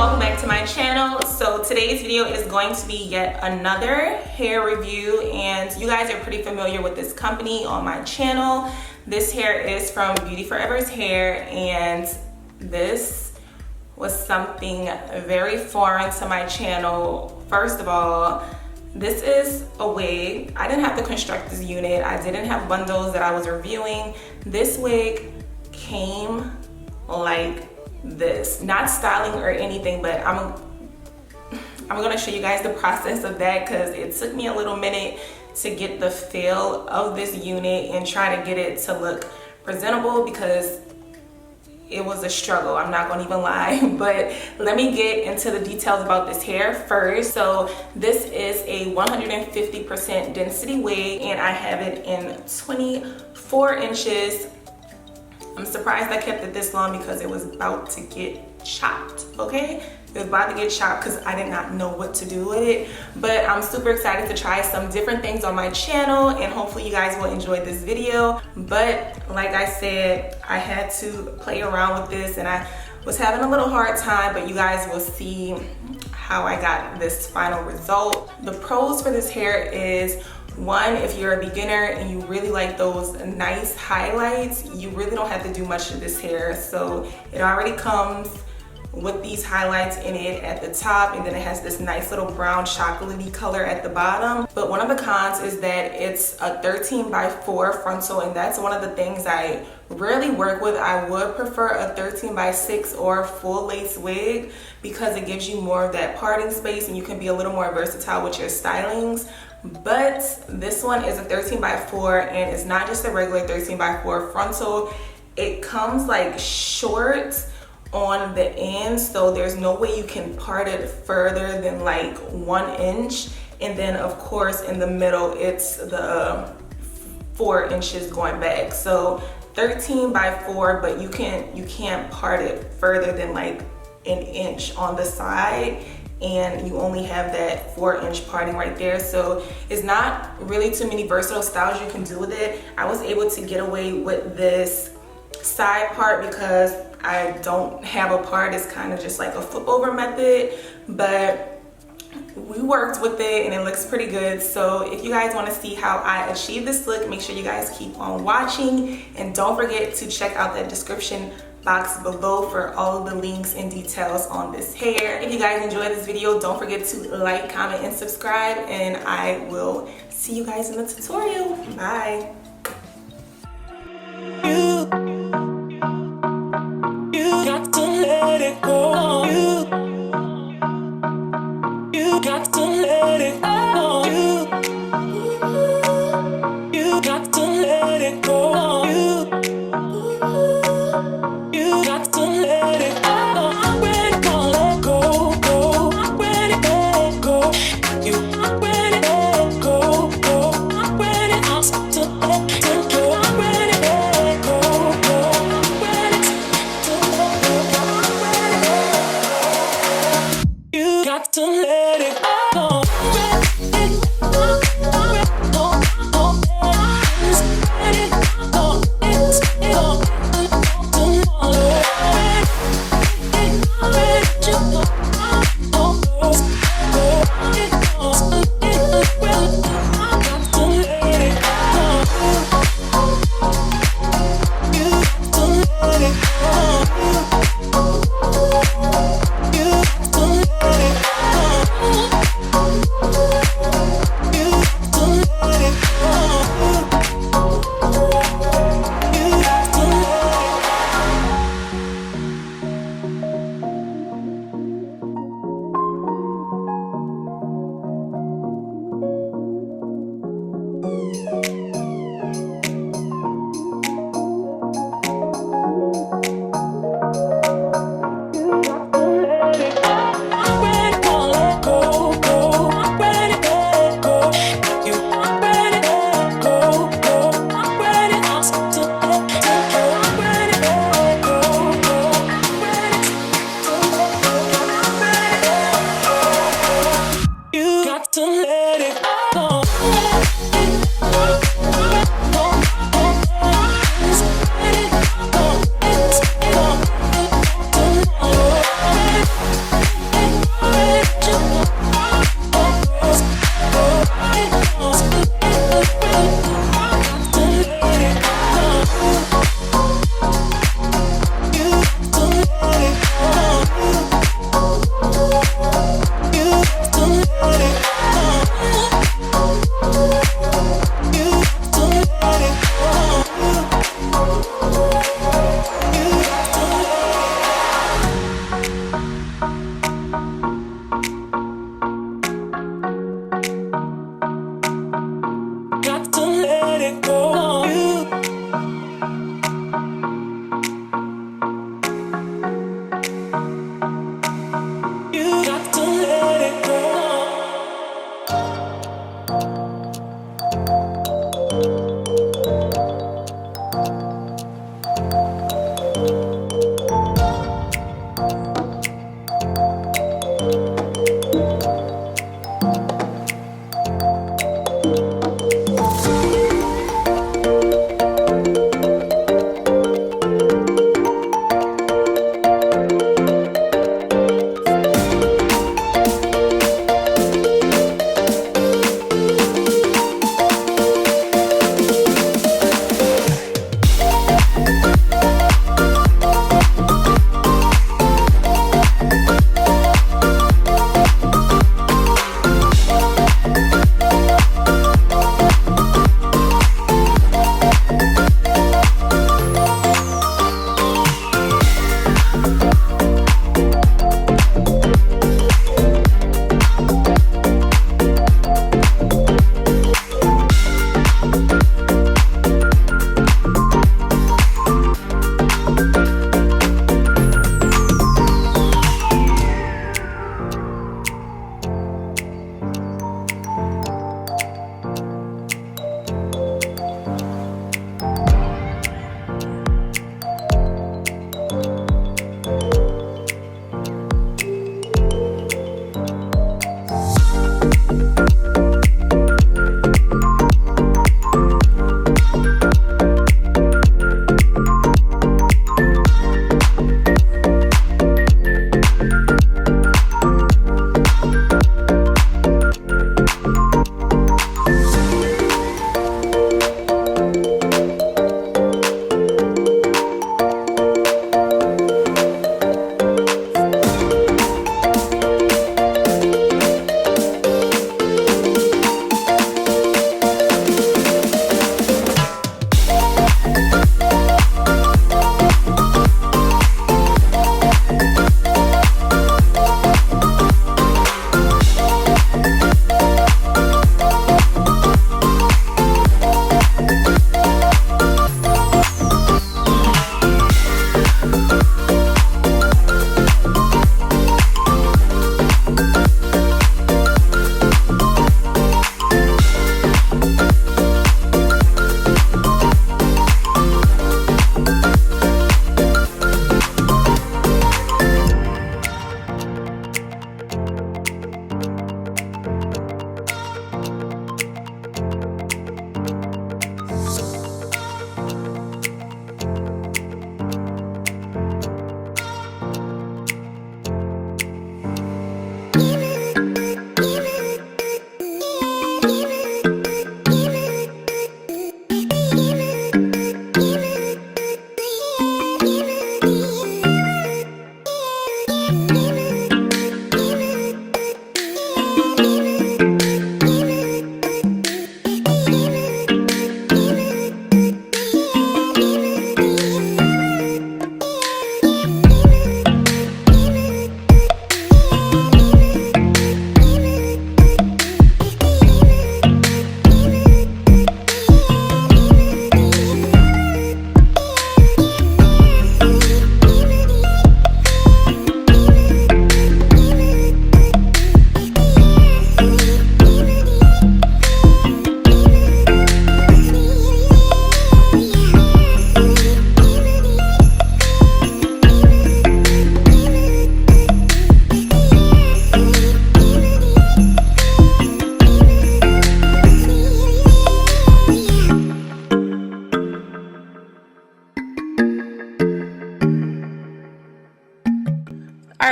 welcome back to my channel. So today's video is going to be yet another hair review, and you guys are pretty familiar with this company on my channel. This hair is from BeautyForever's hair, and this was something very foreign to my channel. First of all, this is a wig. I didn't have to construct this unit. I didn't have bundles that I was reviewing. This wig came like this, not styling or anything, but I'm gonna show you guys the process of that, because it took me a little minute to get the feel of this unit and try to get it to look presentable, because it was a struggle, I'm not gonna even lie. But let me get into the details about this hair first. So this is a 150% density wig, and I have it in 24 inches. I'm surprised I kept it this long because it was about to get chopped, okay? It was about to get chopped because I did not know what to do with it. But I'm super excited to try some different things on my channel, and hopefully you guys will enjoy this video. But like I said, I had to play around with this, and I was having a little hard time, but you guys will see how I got this final result. The pros for this hair is, one, if you're a beginner and you really like those nice highlights, you really don't have to do much to this hair. So it already comes with these highlights in it at the top, and then it has this nice little brown chocolatey color at the bottom. But one of the cons is that it's a 13x4 frontal, and that's one of the things I rarely work with. I would prefer a 13x6 or full lace wig, because it gives you more of that parting space and you can be a little more versatile with your stylings. But this one is a 13x4, and it's not just a regular 13x4 frontal. It comes like short on the end, so there's no way you can part it further than like 1 inch. And then of course in the middle it's the 4 inches going back. So 13x4, but you can't part it further than like 1 inch on the side, and you only have that 4-inch parting right there. So it's not really too many versatile styles you can do with it. I was able to get away with this side part because I don't have a part. It's kind of just like a flip over method, but we worked with it and it looks pretty good. So if you guys want to see how I achieve this look, make sure you guys keep on watching, and don't forget to check out that description box below for all of the links and details on this hair. If you guys enjoyed this video, don't forget to like, comment, and subscribe, and I will see you guys in the tutorial. Bye. You got to let it go. You got to let it go. You got to let it go. You got to let it go. I'm ready to let go. I'm ready to let go. I'm ready to let go. I'm ready to let go. I'm ready to let go. I'm ready to let go. You got to let it go.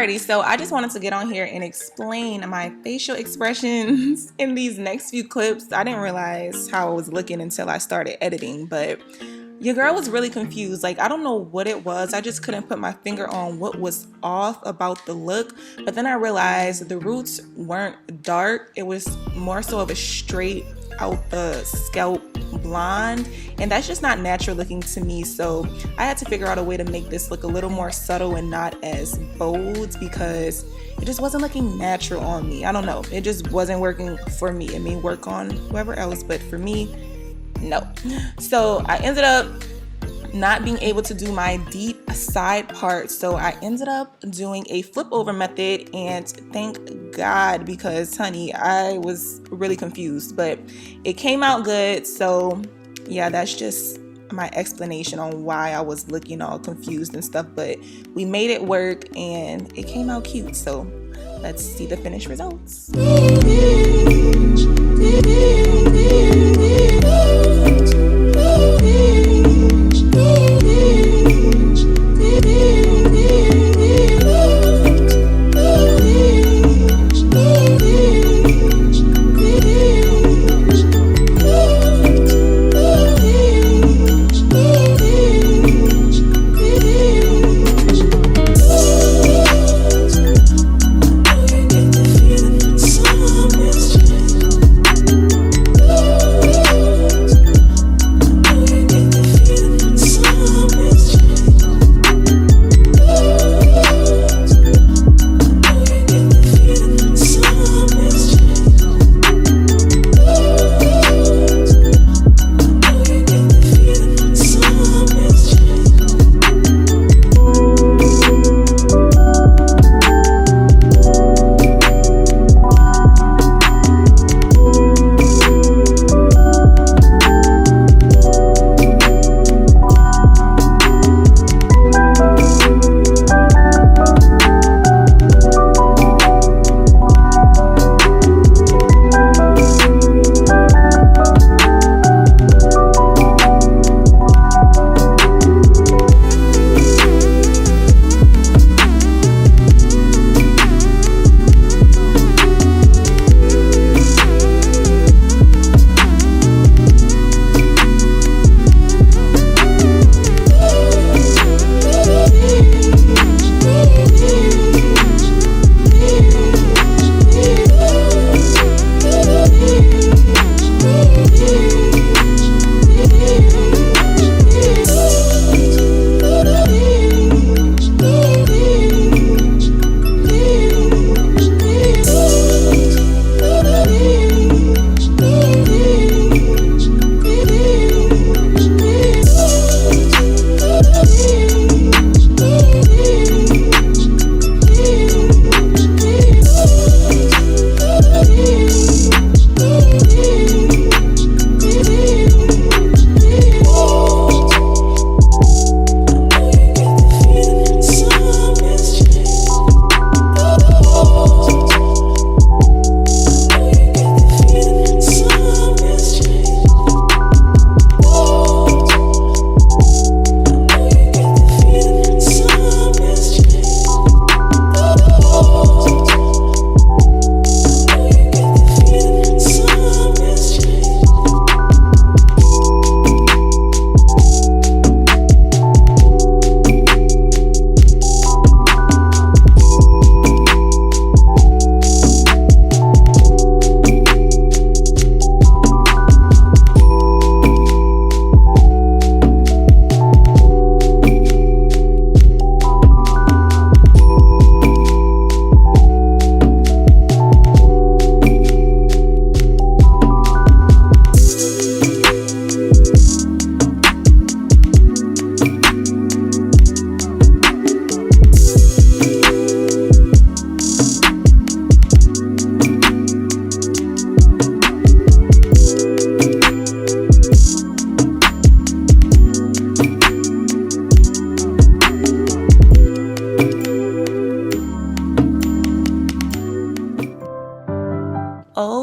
Alrighty, so I just wanted to get on here and explain my facial expressions in these next few clips. I didn't realize how I was looking until I started editing, but your girl was really confused. Like, I don't know what it was. I just couldn't put my finger on what was off about the look. But then I realized the roots weren't dark. It was more so of a straight out the scalp blonde, and that's just not natural looking to me. So I had to figure out a way to make this look a little more subtle and not as bold, because it just wasn't looking natural on me. I don't know, it just wasn't working for me. It may work on whoever else, but for me, no. So I ended up not being able to do my deep side part, so I ended up doing a flip over method, and thank God, because honey, I was really confused, but it came out good. So yeah, that's just my explanation on why I was looking all confused and stuff, but we made it work and it came out cute. So let's see the finished results.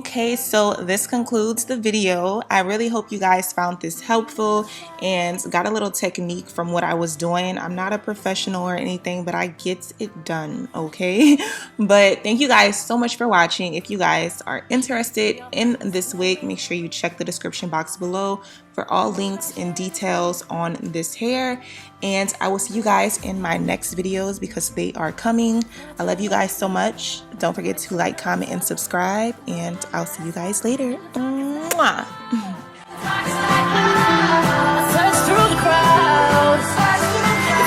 Okay, so this concludes the video. I really hope you guys found this helpful and got a little technique from what I was doing. I'm not a professional or anything, but I get it done, okay? But thank you guys so much for watching. If you guys are interested in this wig, make sure you check the description box below for all links and details on this hair. And I will see you guys in my next videos because they are coming. I love you guys so much. Don't forget to like, comment, and subscribe. And I'll see you guys later. Mwah. Search through the crowd.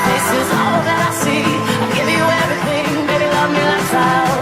This is all that I see. I'll give you everything, baby, love me like